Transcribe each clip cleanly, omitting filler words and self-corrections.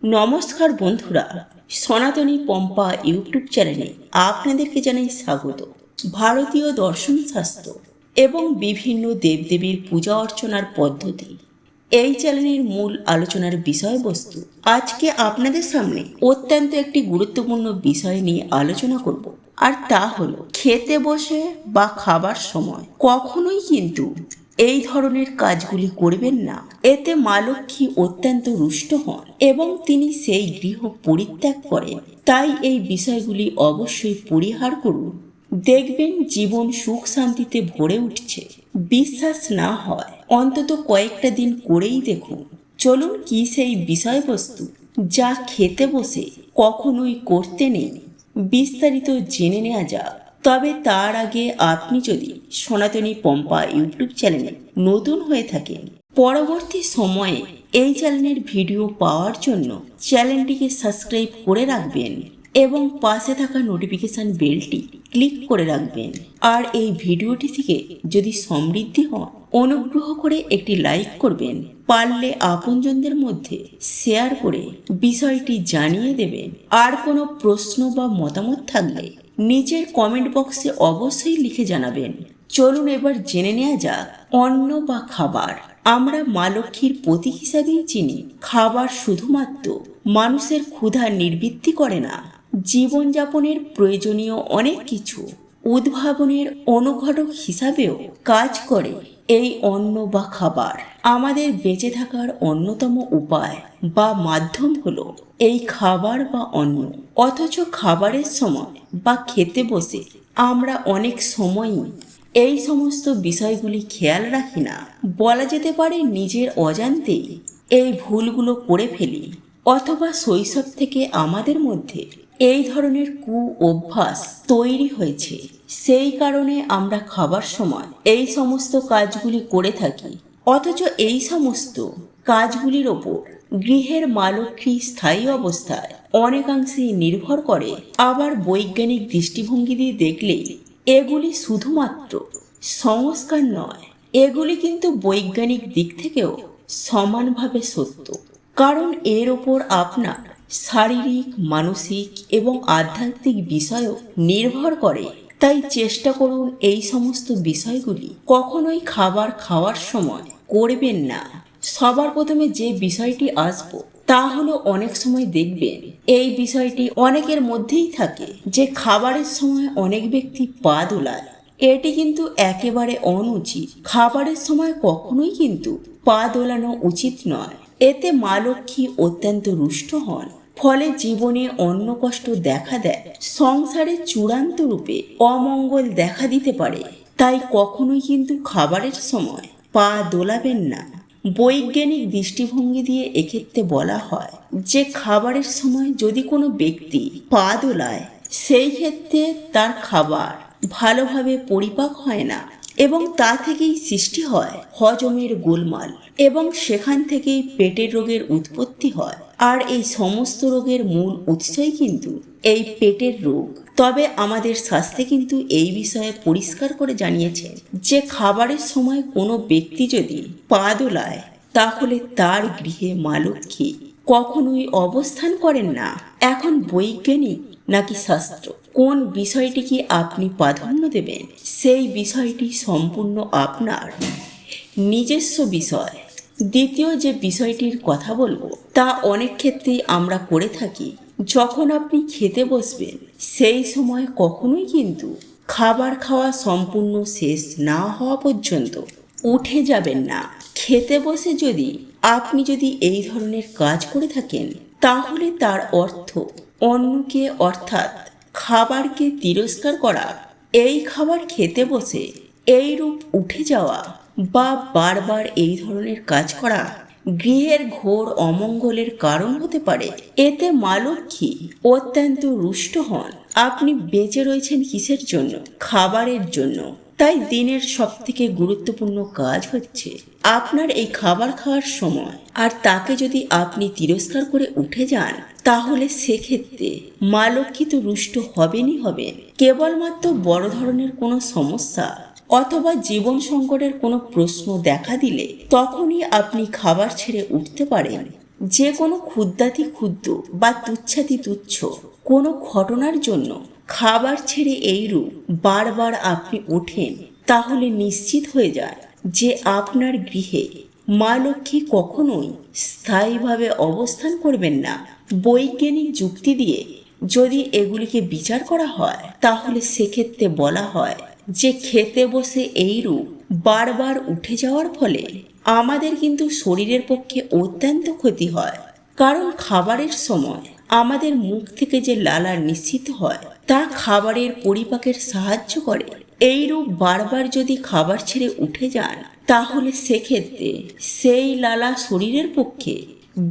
নমস্কার বন্ধুরা, সনাতনী পম্পা ইউটিউব চ্যানেলে আপনাদেরকে জানাই স্বাগত। ভারতীয় দর্শন শাস্ত্র এবং বিভিন্ন দেবদেবীর পূজা অর্চনার পদ্ধতি এই চ্যানেলের মূল আলোচনার বিষয়বস্তু। আজকে আপনাদের সামনে অত্যন্ত একটি গুরুত্বপূর্ণ বিষয় নিয়ে আলোচনা করব, আর তা হলো খেতে বসে বা খাবার সময় কখনোই কিন্তু এই ধরনের কাজগুলি করবেন না। এতে মা লক্ষ্মী অত্যন্ত রুষ্ট হন এবং তিনি সেই গৃহ পরিত্যাগ করেন। তাই এই বিষয়গুলি অবশ্যই পরিহার করুন, দেখবেন জীবন সুখ শান্তিতে ভরে উঠছে। বিশ্বাস না হয় অন্তত কয়েকটা দিন করেই দেখুন। চলুন কি সেই বিষয়বস্তু যা খেতে বসে কখনোই করতে নেই, বিস্তারিত জেনে নেওয়া যাক। তবে তার আগে আপনি যদি সনাতনী পম্পা ইউটিউব চ্যানেলে নতুন হয়ে থাকেন, পরবর্তী সময়ে এই চ্যানেলের ভিডিও পাওয়ার জন্য চ্যানেলটিকে সাবস্ক্রাইব করে রাখবেন এবং পাশে থাকা নোটিফিকেশন বেলটি ক্লিক করে রাখবেন। আর এই ভিডিওটি থেকে যদি সমৃদ্ধি হন, অনুগ্রহ করে একটি লাইক করবেন, পারলে আপনজনদের মধ্যে শেয়ার করে বিষয়টি জানিয়ে দেবেন। আর কোনো প্রশ্ন বা মতামত থাকলে নিচের কমেন্ট বক্সে অবশ্যই লিখে জানাবেন। চলুন এবার জেনে নেওয়া যাক অন্ন বা খাবার আমরা মা লক্ষ্মীর প্রতীক হিসাবেই চিনি। খাবার শুধুমাত্র মানুষের ক্ষুধা নিবৃত্তি করে না, জীবনযাপনের প্রয়োজনীয় অনেক কিছু উদ্ভাবনের অনুঘটক হিসাবেও কাজ করে। এই অন্ন বা খাবার আমাদের বেঁচে থাকার অন্যতম উপায় বা মাধ্যম হলো এই খাবার বা অন্ন। অথচ খাবারের সময় বা খেতে বসে আমরা অনেক সময়ই এই সমস্ত বিষয়গুলি খেয়াল রাখি না। বলা যেতে পারে নিজের অজান্তেই এই ভুলগুলো করে ফেলি, অথবা শৈশব থেকে আমাদের মধ্যে এই ধরনের কু অভ্যাস তৈরি হয়েছে। সেই কারণে আমরা খাবার সময় এই সমস্ত কাজগুলি করে থাকি। অথচ এই সমস্ত কাজগুলির ওপর গৃহের মা লক্ষ্মী স্থায়ী অবস্থায় অনেকাংশেই নির্ভর করে। আবার বৈজ্ঞানিক দৃষ্টিভঙ্গি দিয়ে দেখলেই এগুলি শুধুমাত্র সংস্কার নয়, এগুলি কিন্তু বৈজ্ঞানিক দিক থেকেও সমানভাবে সত্য। কারণ এর ওপর আপনার শারীরিক, মানসিক এবং আধ্যাত্মিক বিষয়ও নির্ভর করে। তাই চেষ্টা করুন এই সমস্ত বিষয়গুলি কখনোই খাবার খাওয়ার সময় করবেন না। সবার প্রথমে যে বিষয়টি আসবো তা হলো, অনেক সময় দেখবেন এই বিষয়টি অনেকের মধ্যেই থাকে যে খাবারের সময় অনেক ব্যক্তি পা দোলায়। এটি কিন্তু একেবারে অনুচিত। খাবারের সময় কখনোই কিন্তু পা দোলানো উচিত নয়। এতে মা লক্ষ্মী অত্যন্ত রুষ্ট হন, ফলে জীবনে অন্য কষ্ট দেখা দেয়, সংসারে চূড়ান্ত রূপে অমঙ্গল দেখা দিতে পারে। তাই কখনোই কিন্তু খাবারের সময় পা দোলাবেন না। বৈজ্ঞানিক দৃষ্টিভঙ্গি দিয়ে এক্ষেত্রে বলা হয় যে খাবারের সময় যদি কোনো ব্যক্তি পা দোলায়, সেই ক্ষেত্রে তার খাবার ভালোভাবে পরিপাক হয় না এবং তা থেকেই সৃষ্টি হয় হজমের গোলমাল, এবং সেখান থেকেই পেটের রোগের উৎপত্তি হয়। আর এই সমস্ত রোগের মূল উৎসই কিন্তু এই পেটের রোগ। তবে আমাদের শাস্ত্রে কিন্তু এই বিষয়ে পরিষ্কার করে জানিয়েছেন যে খাবারের সময় কোনো ব্যক্তি যদি পা দোলায়, তাহলে তার গৃহে মা লক্ষ্মী কখনোই অবস্থান করেন না। এখন বৈজ্ঞানিক নাকি শাস্ত্র, কোন বিষয়টিকে আপনি প্রাধান্য দেবেন সেই বিষয়টি সম্পূর্ণ আপনার নিজস্ব বিষয়। দ্বিতীয় যে বিষয়টির কথা বলবো তা অনেক ক্ষেত্রেই আমরা করে থাকি। যখন আপনি খেতে বসবেন, সেই সময় কখনোই কিন্তু খাবার খাওয়া সম্পূর্ণ শেষ না হওয়া পর্যন্ত উঠে যাবেন না। খেতে বসে আপনি যদি এই ধরনের কাজ করে থাকেন, তাহলে তার অর্থ অন্নকে অর্থাৎ খাবারকে তিরস্কার করা। এই খাবার খেতে বসে এই রূপ উঠে যাওয়া বা বারবার এই ধরনের কাজ করা গৃহের ঘোর অমঙ্গলের কারণ হতে পারে। এতে মা লক্ষ্মী অত্যন্ত রুষ্ট হন। আপনি বেঁচে রয়েছেন কিসের জন্য? খাবারের জন্য। তাই দিনের সবথেকে গুরুত্বপূর্ণ কাজ হচ্ছে আপনার এই খাবার খাওয়ার সময়। আর তাকে যদি আপনি তিরস্কার করে উঠে যান, তাহলে সেক্ষেত্রে মা লক্ষ্মী তো রুষ্ট হবেনই হবেন। কেবলমাত্র বড় ধরনের কোনো সমস্যা অথবা জীবন সংকটের কোনো প্রশ্ন দেখা দিলে তখনই আপনি খাবার ছেড়ে উঠতে পারেন। যে কোনো ক্ষুদ্রাতি ক্ষুদ্র বা তুচ্ছাতি তুচ্ছ কোনো ঘটনার জন্য খাবার ছেড়ে এইরূপ বারবার আপনি ওঠেন, তাহলে নিশ্চিত হয়ে যায় যে আপনার গৃহে মা লক্ষ্মী কখনোই স্থায়ীভাবে অবস্থান করবেন না। বৈজ্ঞানিক যুক্তি দিয়ে যদি এগুলিকে বিচার করা হয়, তাহলে সেক্ষেত্রে বলা হয় যে খেতে বসে এইরূপ বারবার উঠে যাওয়ার ফলে আমাদের কিন্তু শরীরের পক্ষে অত্যন্ত ক্ষতি হয়। কারণ খাবারের সময় আমাদের মুখ থেকে যে লালা নিঃসৃত হয় তা খাবারের পরিপাকের সাহায্য করে। এইরূপ বারবার যদি খাবার ছেড়ে উঠে যান, তাহলে সেক্ষেত্রে সেই লালা শরীরের পক্ষে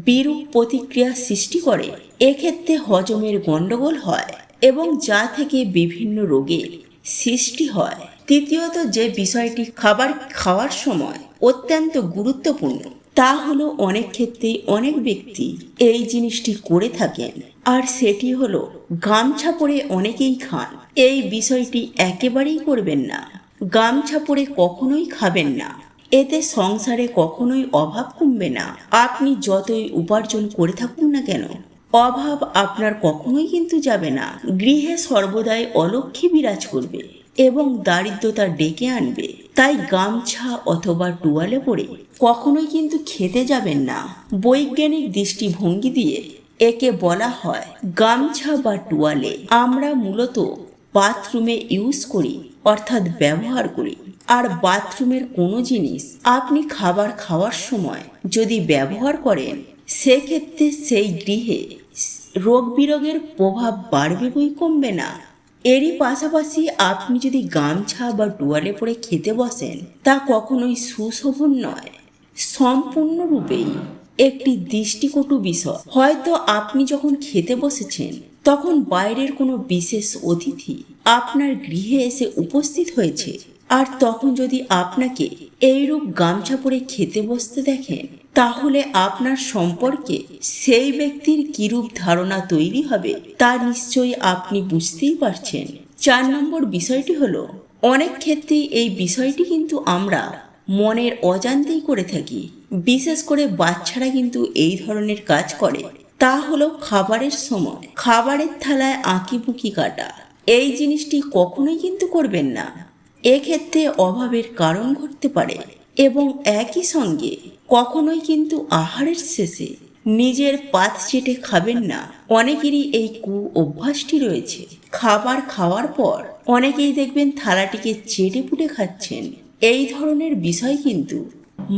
বিরূপ প্রতিক্রিয়া সৃষ্টি করে। এক্ষেত্রে হজমের গণ্ডগোল হয় এবং যা থেকে বিভিন্ন রোগের সৃষ্টি হয়। তৃতীয়ত যে বিষয়টি খাবার খাওয়ার সময় অত্যন্ত গুরুত্বপূর্ণ, তা হলো অনেক ক্ষেত্রেই অনেক ব্যক্তি এই জিনিসটি করে থাকেন, আর সেটি হলো গামছা পরে অনেকেই খান। এই বিষয়টি একেবারেই করবেন না। গামছা পরে কখনোই খাবেন না। এতে সংসারে কখনোই অভাব কমবে না। আপনি যতই উপার্জন করে থাকুন না কেন, অভাব আপনার কখনোই কিন্তু যাবে না। গৃহে সর্বদাই অলক্ষ্মী বিরাজ করবে এবং দারিদ্রতা ডেকে আনবে। তাই গামছা অথবা টুয়ালে পরে কখনোই কিন্তু খেতে যাবেন না। বৈজ্ঞানিক দৃষ্টিভঙ্গি দিয়ে একে বলা হয় গামছা বা টুয়ালে। আমরা মূলত বাথরুমে ইউজ করি, অর্থাৎ ব্যবহার করি। আর বাথরুমের কোনো জিনিস আপনি খাবার খাওয়ার সময় যদি ব্যবহার করেন, সেক্ষেত্রে সেই গৃহে রোগ বিরোগের প্রভাব বাড়বে বই কমবে না। এরই পাশাপাশি আপনি যদি গামছা বা টুয়ালে পরে খেতে বসেন, তা কখনোই সুশোভন নয়, সম্পূর্ণরূপেই একটি দৃষ্টিকটু বিষয়। হয়তো আপনি যখন খেতে বসেছেন, তখন বাইরের কোনো বিশেষ অতিথি আপনার গৃহে এসে উপস্থিত হয়েছে, আর তখন যদি আপনাকে এইরূপ গামছা পরে খেতে বসতে দেখেন, তাহলে আপনার সম্পর্কে সেই ব্যক্তির কিরূপ ধারণা তৈরি হবে তা নিশ্চয়ই আপনি বুঝতেই পারছেন। 4 নম্বর বিষয়টি হলো, অনেক ক্ষেত্রেই এই বিষয়টি কিন্তু আমরা মনের অজান্তেই করে থাকি। বিশেষ করে বাচ্চারা কিন্তু এই ধরনের কাজ করে। তা হলো খাবারের সময় খাবারের থালায় আঁকিবুকি কাটা। এই জিনিসটি কখনোই কিন্তু করবেন না। এক্ষেত্রে অভাবের কারণ ঘটতে পারে এবং একই সঙ্গে কখনোই কিন্তু আহারের শেষে নিজের পাত চেটে খাবেন না। অনেকেরই এই অভ্যাসটি রয়েছে। খাবার খাওয়ার পর অনেকেই দেখবেন থালাটিকে চেটে পুটে খাচ্ছেন। এই ধরনের বিষয় কিন্তু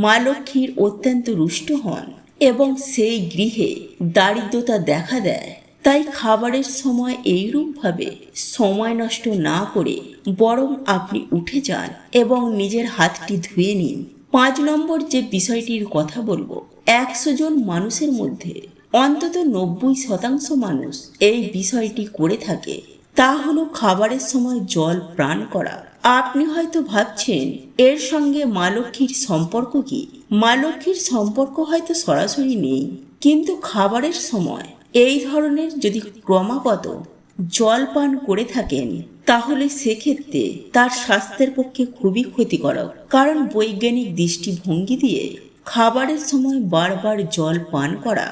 মা লক্ষ্মীর অত্যন্ত রুষ্ট হন এবং সেই গৃহে দারিদ্রতা দেখা দেয়। তাই খাবারের সময় এইরূপভাবে সময় নষ্ট না করে বরং আপনি উঠে যান এবং নিজের হাতটি ধুয়ে নিন। 5 নম্বর যে বিষয়টির কথা বলবো, 100 জন মানুষের মধ্যে অন্তত 90% মানুষ এই বিষয়টি করে থাকে। তা হলো খাবারের সময় জল পান করা। আপনি হয়তো ভাবছেন এর সঙ্গে মা লক্ষ্মীর সম্পর্ক কি? মা লক্ষ্মীর সম্পর্ক হয়তো সরাসরি নেই, কিন্তু খাবারের সময় এই ধরনের যদি ক্রমাগত জল পান করে থাকেন, তাহলে সেক্ষেত্রে তার স্বাস্থ্যের পক্ষে খুবই ক্ষতিকারক। কারণ বৈজ্ঞানিক দৃষ্টিভঙ্গি দিয়ে খাবারের সময় বারবার জল পান করা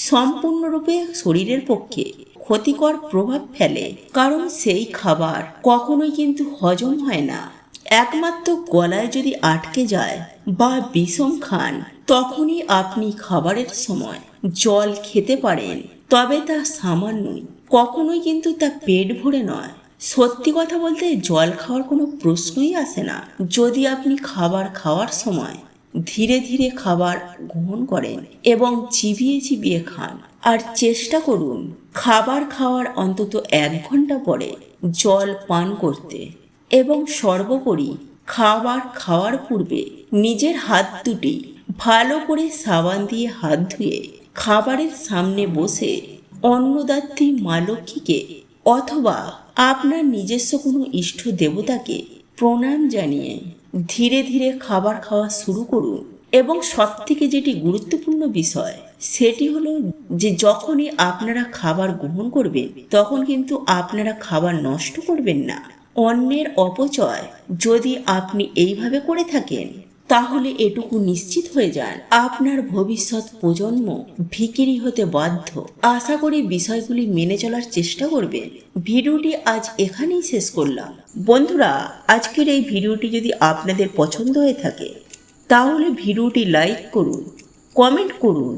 সম্পূর্ণরূপে শরীরের পক্ষে ক্ষতিকর প্রভাব ফেলে। কারণ সেই খাবার কখনোই কিন্তু হজম হয় না। একমাত্র গলায় যদি আটকে যায় বা বিষম খান, তখনই আপনি খাবারের সময় জল খেতে পারেন, তবে তা সামান্যই, কখনোই কিন্তু তা পেট ভরে নয়। সত্যি কথা বলতে জল খাওয়ার কোনো প্রশ্নই আসে না যদি আপনি খাবার খাওয়ার সময় ধীরে ধীরে খাবার গ্রহণ করেন এবং চিবিয়ে চিবিয়ে খান। আর চেষ্টা করুন খাবার খাওয়ার অন্তত 1 ঘন্টা পরে জল পান করতে, এবং সর্বোপরি খাবার খাওয়ার পূর্বে নিজের হাত দুটি ভালো করে সাবান দিয়ে হাত ধুয়ে খাবারের সামনে বসে অন্নদাত্রী মা লক্ষ্মীকে অথবা আপনার নিজস্ব কোনো ইষ্ট দেবতাকে প্রণাম জানিয়ে ধীরে ধীরে খাবার খাওয়া শুরু করুন। এবং সবথেকে যেটি গুরুত্বপূর্ণ বিষয়, সেটি হলো যে যখনই আপনারা খাবার গ্রহণ করবেন, তখন কিন্তু আপনারা খাবার নষ্ট করবেন না। অন্যের অপচয় যদি আপনি এইভাবে করে থাকেন, তাহলে এটুকু নিশ্চিত হয়ে যান আপনার ভবিষ্যৎ প্রজন্ম ভিখিরি হতে বাধ্য। আশা করি বিষয়গুলি মেনে চলার চেষ্টা করবেন। ভিডিওটি আজ এখানেই শেষ করলাম। বন্ধুরা, আজকের এই ভিডিওটি যদি আপনাদের পছন্দ হয়ে থাকে তাহলে ভিডিওটি লাইক করুন, কমেন্ট করুন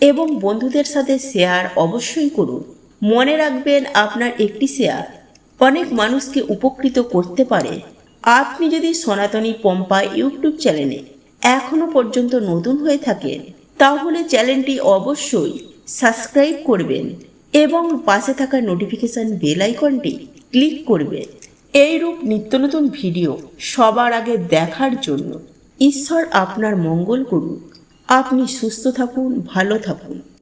এবং বন্ধুদের সাথে শেয়ার অবশ্যই করুন। মনে রাখবেন, আপনার একটি শেয়ার অনেক মানুষকে উপকৃত করতে পারে। আপনি যদি সনাতনী পম্পা ইউটিউব চ্যানেলে এখনো পর্যন্ত নতুন হয়ে থাকেন তাহলে চ্যানেলটি অবশ্যই সাবস্ক্রাইব করবেন এবং পাশে থাকা নোটিফিকেশন বেল আইকনটি ক্লিক করবেন এইরূপ নিত্য নতুন ভিডিও সবার আগে দেখার জন্য। ঈশ্বর আপনার মঙ্গল করুক। আপনি সুস্থ থাকুন, ভালো থাকুন।